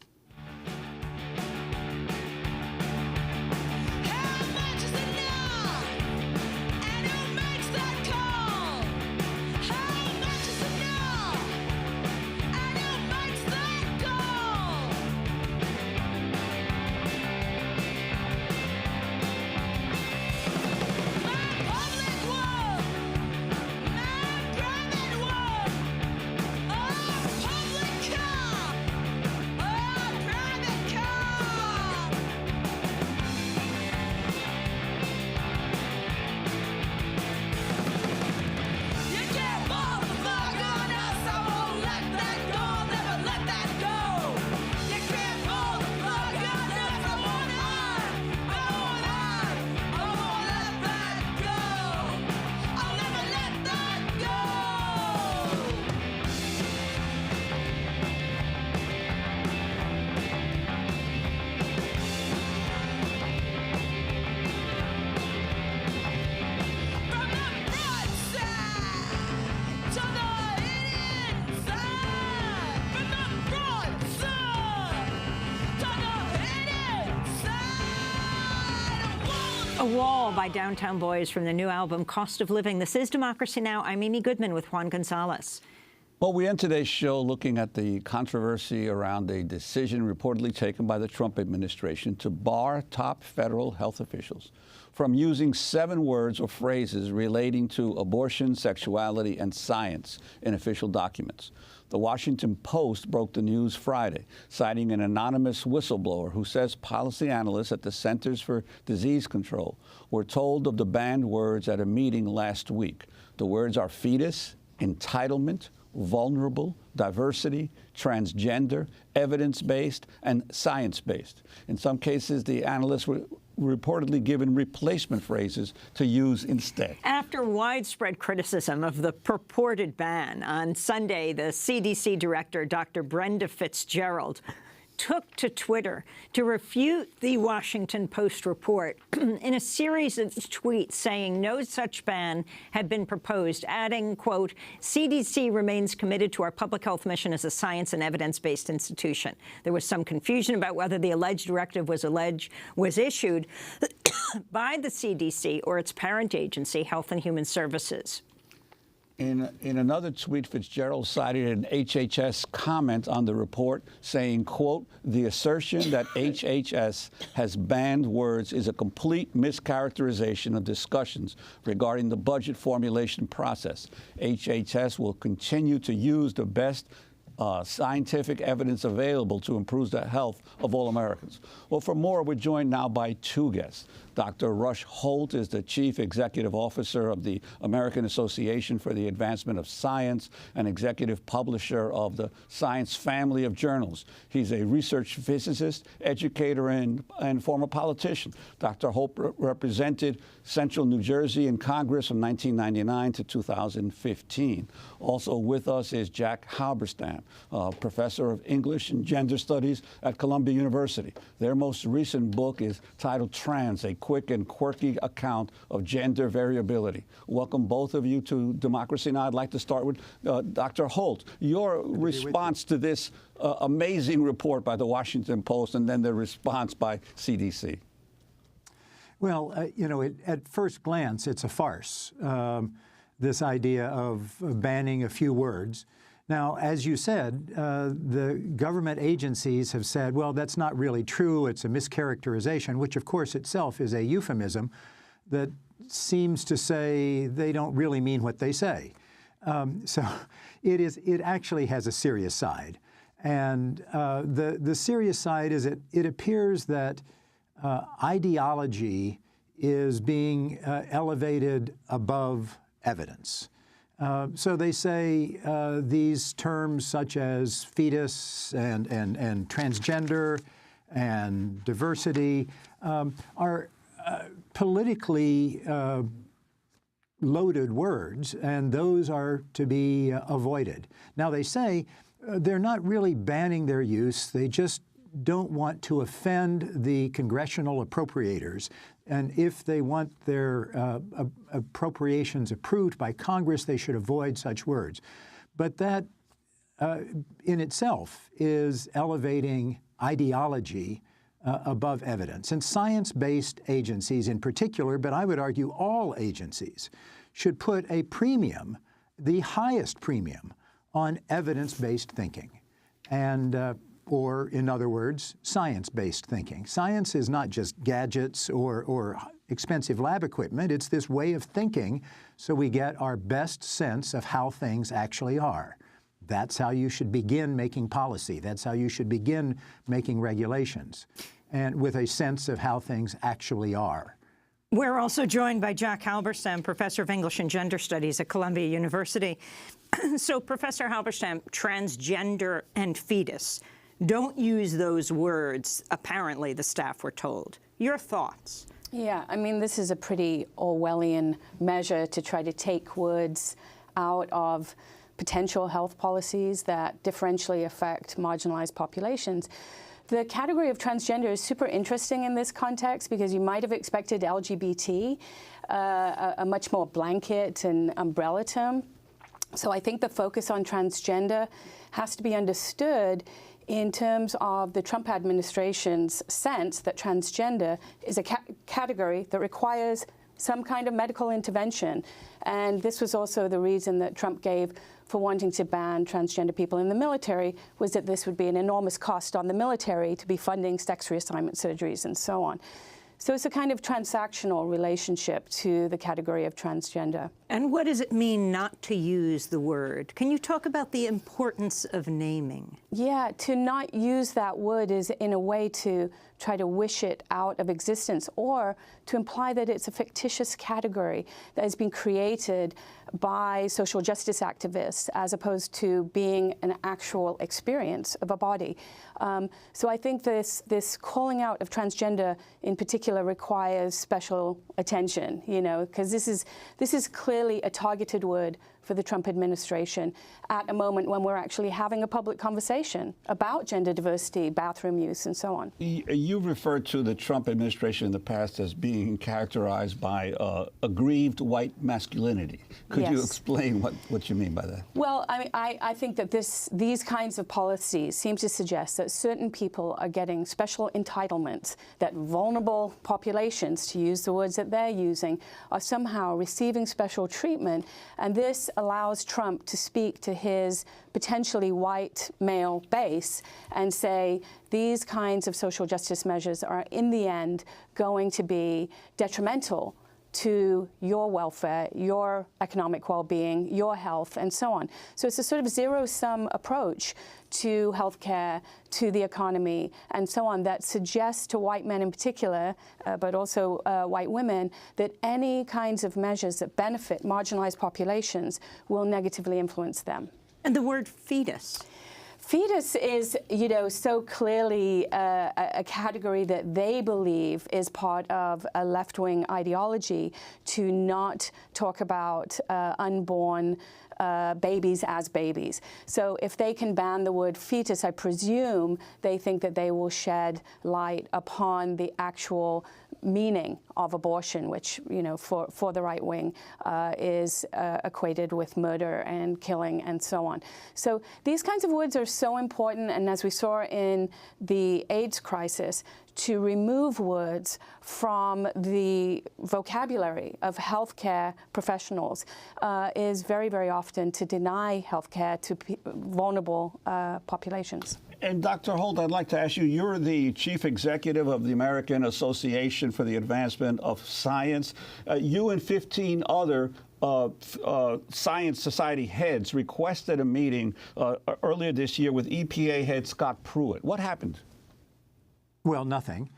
A Wall by Downtown Boys from the new album Cost of Living. This is Democracy Now! I'm Amy Goodman with Juan Gonzalez. Well, we end today's show looking at the controversy around a decision reportedly taken by the Trump administration to bar top federal health officials from using 7 words or phrases relating to abortion, sexuality, and science in official documents. The Washington Post broke the news Friday, citing an anonymous whistleblower who says policy analysts at the Centers for Disease Control were told of the banned words at a meeting last week. The words are fetus, entitlement, vulnerable, diversity, transgender, evidence-based, and science-based. In some cases, the analysts were reportedly given replacement phrases to use instead. After widespread criticism of the purported ban, on Sunday, the CDC director, Dr. Brenda Fitzgerald, took to Twitter to refute the Washington Post report in a series of tweets saying no such ban had been proposed, adding, quote, CDC remains committed to our public health mission as a science and evidence-based institution. There was some confusion about whether the alleged directive was issued by the CDC or its parent agency, Health and Human Services. In another tweet, Fitzgerald cited an HHS comment on the report saying, quote, the assertion that HHS has banned words is a complete mischaracterization of discussions regarding the budget formulation process. HHS will continue to use the best scientific evidence available to improve the health of all Americans. Well, for more, we're joined now by 2 guests. Dr. Rush Holt is the Chief Executive Officer of the American Association for the Advancement of Science and executive publisher of the Science family of journals. He's a research physicist, educator, and former politician. Dr. Holt represented Central New Jersey in Congress from 1999 to 2015. Also with us is Jack Halberstam, professor of English and Gender Studies at Columbia University. Their most recent book is titled Trans, a quick and quirky account of gender variability. Welcome both of you to Democracy Now! I'd like to start with Dr. Holt. Your response to this amazing report by the Washington Post and then the response by CDC. Well, you know, at first glance, it's a farce, this idea of banning a few words. Now, as you said, the government agencies have said, well, that's not really true. It's a mischaracterization, which, of course, itself is a euphemism that seems to say they don't really mean what they say. So it actually has a serious side. And the serious side is it appears that ideology is being elevated above evidence. So they say these terms such as fetus and transgender and diversity are politically loaded words, and those are to be avoided. Now they say they're not really banning their use, they just don't want to offend the congressional appropriators. And if they want their appropriations approved by Congress, they should avoid such words. But that in itself is elevating ideology above evidence. And science-based agencies in particular, but I would argue all agencies, should put a premium, the highest premium, on evidence-based thinking. And or, in other words, science-based thinking. Science is not just gadgets or expensive lab equipment. It's this way of thinking so we get our best sense of how things actually are. That's how you should begin making policy. That's how you should begin making regulations, and with a sense of how things actually are. We're also joined by Jack Halberstam, professor of English and Gender Studies at Columbia University. So, Professor Halberstam, transgender and fetus. Don't use those words, apparently, the staff were told. Your thoughts? Yeah, I mean, this is a pretty Orwellian measure to try to take words out of potential health policies that differentially affect marginalized populations. The category of transgender is super interesting in this context because you might have expected LGBT, a much more blanket and umbrella term. So I think the focus on transgender has to be understood in terms of the Trump administration's sense that transgender is a category that requires some kind of medical intervention. And this was also the reason that Trump gave for wanting to ban transgender people in the military, was that this would be an enormous cost on the military to be funding sex reassignment surgeries and so on. So it's a kind of transactional relationship to the category of transgender. And what does it mean not to use the word? Can you talk about the importance of naming? Yeah, to not use that word is in a way to try to wish it out of existence, or to imply that it's a fictitious category that has been created by social justice activists as opposed to being an actual experience of a body. So I think this calling out of transgender in particular requires special attention, you know, because this is clearly a targeted word for the Trump administration at a moment when we're actually having a public conversation about gender diversity, bathroom use, and so on. You've referred to the Trump administration in the past as being characterized by aggrieved white masculinity. Could you explain what you mean by that? Well, I mean, I think that these kinds of policies seem to suggest that certain people are getting special entitlements, that vulnerable populations, to use the words that they're using, are somehow receiving special treatment, and this allows Trump to speak to his potentially white male base and say these kinds of social justice measures are in the end going to be detrimental to your welfare, your economic well-being, your health, and so on. So it's a sort of zero-sum approach to healthcare, to the economy, and so on, that suggests to white men in particular, but also white women, that any kinds of measures that benefit marginalized populations will negatively influence them. And the word fetus. Fetus is, you know, so clearly a category that they believe is part of a left-wing ideology to not talk about unborn babies as babies. So if they can ban the word fetus, I presume they think that they will shed light upon the actual meaning of abortion, which, you know, for the right wing is equated with murder and killing and so on. So these kinds of words are so important, and as we saw in the AIDS crisis, to remove words from the vocabulary of healthcare professionals is very, very often to deny healthcare to vulnerable populations. And Dr. Holt, I'd like to ask you, you're the chief executive of the American Association for the Advancement of Science. You and 15 other science society heads requested a meeting earlier this year with EPA head Scott Pruitt. What happened? Well, nothing.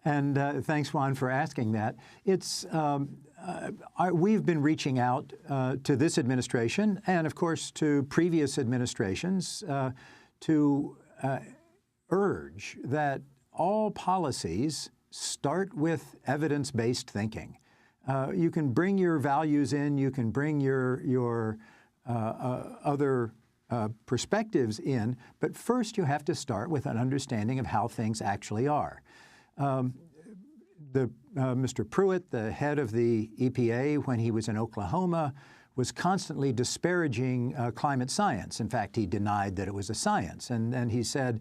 And thanks, Juan, for asking that. It's we've been reaching out to this administration and, of course, to previous administrations to urge that all policies start with evidence-based thinking. You can bring your values in, you can bring your other perspectives in, but first you have to start with an understanding of how things actually are. Mr. Pruitt, the head of the EPA, when he was in Oklahoma, was constantly disparaging climate science. In fact, he denied that it was a science. And he said,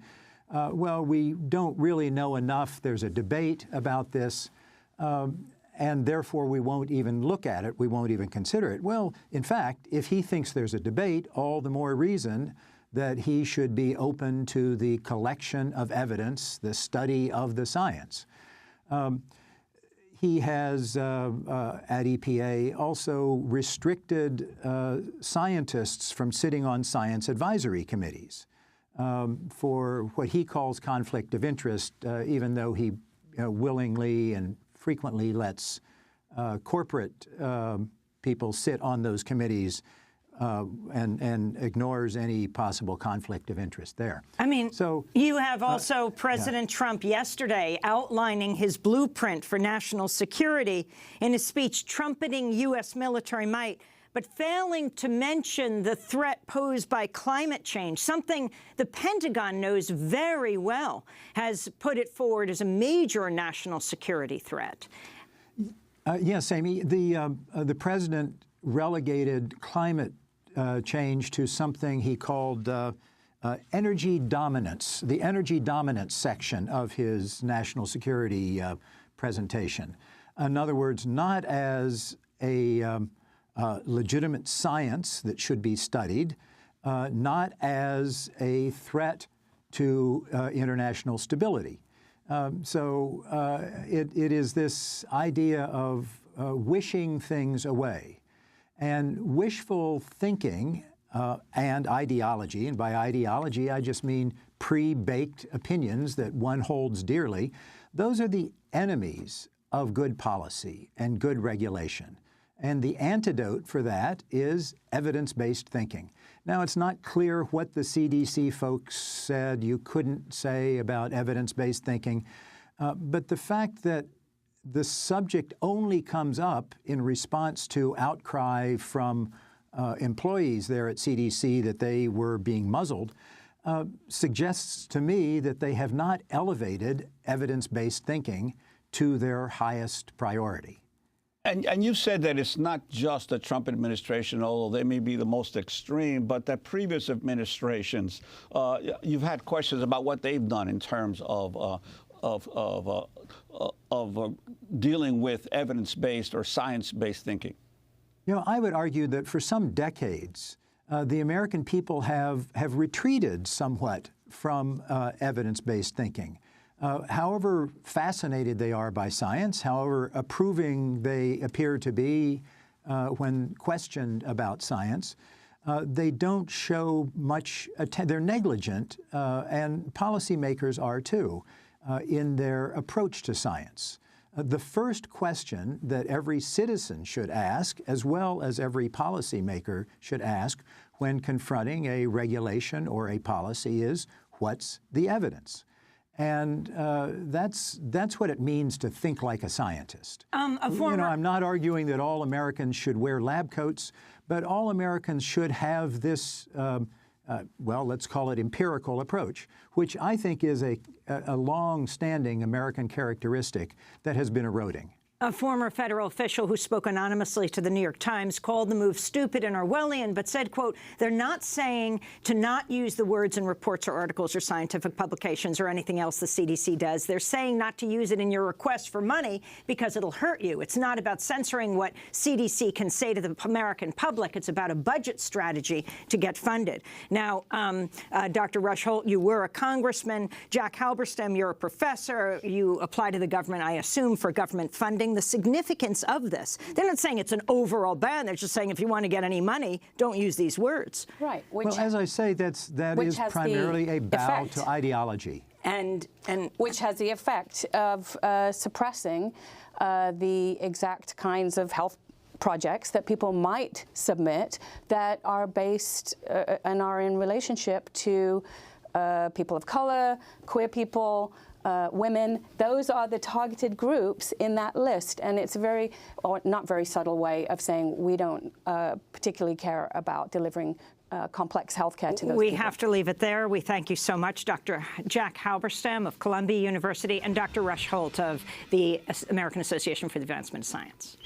well, we don't really know enough. There's a debate about this. And therefore, we won't even look at it. We won't even consider it. Well, in fact, if he thinks there's a debate, all the more reason that he should be open to the collection of evidence, the study of the science. He has, at EPA, also restricted scientists from sitting on science advisory committees for what he calls conflict of interest, even though he willingly and frequently lets corporate people sit on those committees and ignores any possible conflict of interest there. I mean, so you have also President Trump yesterday outlining his blueprint for national security in a speech trumpeting U.S. military might, but failing to mention the threat posed by climate change, something the Pentagon knows very well, has put it forward as a major national security threat. Yes, Amy, the president relegated climate change to something he called energy dominance, the energy dominance section of his national security presentation. In other words, not as a legitimate science that should be studied, not as a threat to international stability. It is this idea of wishing things away. And wishful thinking and ideology, and by ideology I just mean pre-baked opinions that one holds dearly, those are the enemies of good policy and good regulation. And the antidote for that is evidence-based thinking. Now, it's not clear what the CDC folks said you couldn't say about evidence-based thinking, but the fact that the subject only comes up in response to outcry from employees there at CDC that they were being muzzled suggests to me that they have not elevated evidence-based thinking to their highest priority. And you said that it's not just the Trump administration, although they may be the most extreme, but that previous administrations, you've had questions about what they've done in terms of dealing with evidence-based or science-based thinking. You know, I would argue that for some decades, the American people have retreated somewhat from evidence-based thinking. However fascinated they are by science, however approving they appear to be when questioned about science, they don't show much attention. They're negligent, and policymakers are too, in their approach to science. The first question that every citizen should ask, as well as every policymaker should ask when confronting a regulation or a policy is, what's the evidence? And that's what it means to think like a scientist. You know, I'm not arguing that all Americans should wear lab coats, but all Americans should have this, well, let's call it empirical approach, which I think is a long-standing American characteristic that has been eroding. A former federal official who spoke anonymously to the New York Times called the move stupid and Orwellian, but said, quote, they're not saying to not use the words in reports or articles or scientific publications or anything else the CDC does. They're saying not to use it in your request for money because it'll hurt you. It's not about censoring what CDC can say to the American public. It's about a budget strategy to get funded. Now, Dr. Rush Holt, you were a congressman. Jack Halberstam, you're a professor. You apply to the government, I assume, for government funding. The significance of this. They're not saying it's an overall ban. They're just saying if you want to get any money, don't use these words. Right. Well, as I say, that is primarily a bow to ideology. And which has the effect of suppressing the exact kinds of health projects that people might submit that are based and are in relationship to people of color, queer people, women. Those are the targeted groups in that list, and it's a very, or not very subtle way of saying we don't particularly care about delivering complex health care to those We people. have to leave it there. We thank you so much, Dr. Jack Halberstam of Columbia University and Dr. Rush Holt of the American Association for the Advancement of Science.